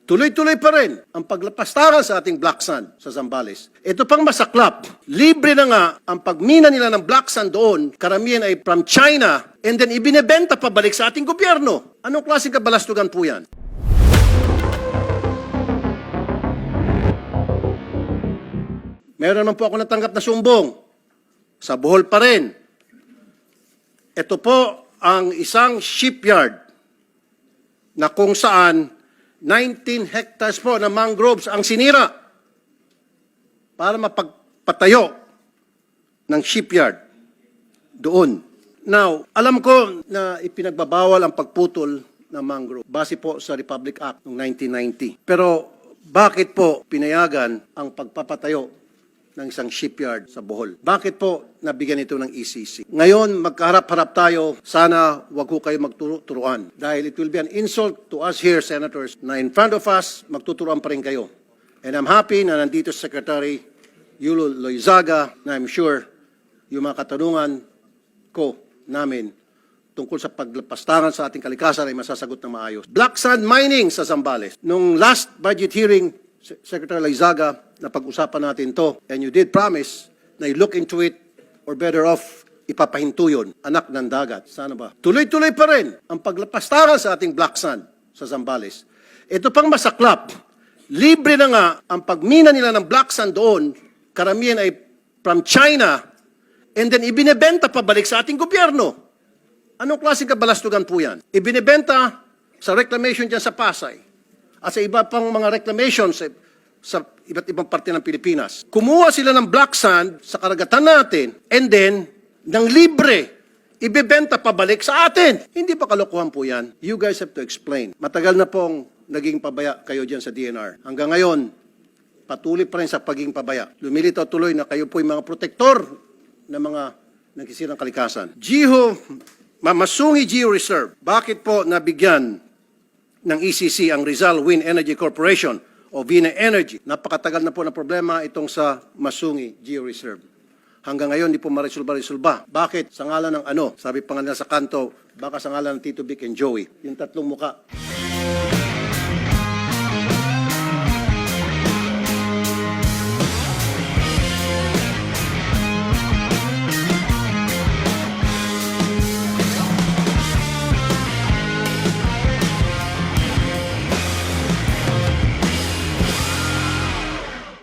Tuloy-tuloy pa rin ang paglapastangan sa ating black sand sa Zambales. Ito pang masaklap, libre na nga ang pagmina nila ng black sand doon, karamihan ay from China, and then ibinebenta pabalik sa ating gobyerno. Anong klaseng kabalastugan po yan? Meron naman po ako natanggap na sumbong. Sa Bohol pa rin. Ito po ang isang shipyard na kung saan 19 hectares po na mangroves ang sinira para mapagpatayo ng shipyard doon. Now, alam ko na ipinagbabawal ang pagputol ng mangrove base po sa Republic Act ng 1990. Pero bakit po pinayagan ang pagpapatayo ng isang shipyard sa Bohol? Bakit po nabigyan ito ng ECC? Ngayon, magkaharap-harap tayo. Sana wag ko kayo magturuan. Dahil it will be an insult to us here, Senators, na in front of us, magtuturuan pa rin kayo. And I'm happy na nandito Secretary Yulo Loizaga, na I'm sure yung mga katanungan ko namin tungkol sa paglapastangan sa ating kalikasan ay masasagot ng maayos. Black sand mining sa Zambales. Nung last budget hearing, Secretary Loizaga, na pag-usapan natin to, and you did promise na you look into it, or better off, ipapahinto yun, anak ng dagat. Sana ba? Tuloy-tuloy pa rin ang paglapastangan sa ating black sand sa Zambales. Ito pang masaklap, libre na nga ang pagmina nila ng black sand doon, karamihan ay from China, and then ibinebenta pabalik sa ating gobyerno. Anong klaseng kabalastugan po yan? Ibinebenta sa reclamation dyan sa Pasay at sa iba pang mga reclamations sa iba't ibang parte ng Pilipinas. Kumuha sila ng black sand sa karagatan natin and then, ng libre, ibebenta pabalik sa atin. Hindi ba kalokohan po yan? You guys have to explain. Matagal na pong naging pabaya kayo dyan sa DNR. Hanggang ngayon, patuloy pa rin sa pagiging pabaya. Lumilitaw tuloy na kayo po yung mga protektor ng mga nagsisirang kalikasan. Masungi Geo Reserve. Bakit po nabigyan ng ECC ang Rizal Wind Energy Corporation o Vina Energy? Napakatagal na po na problema itong sa Masungi Geo Reserve. Hanggang ngayon, di po marisulba. Bakit? Sa ngalan ng ano? Sabi pa nga nila sa kanto, baka sa ngalan ng Tito Vic and Joey. Yung tatlong muka.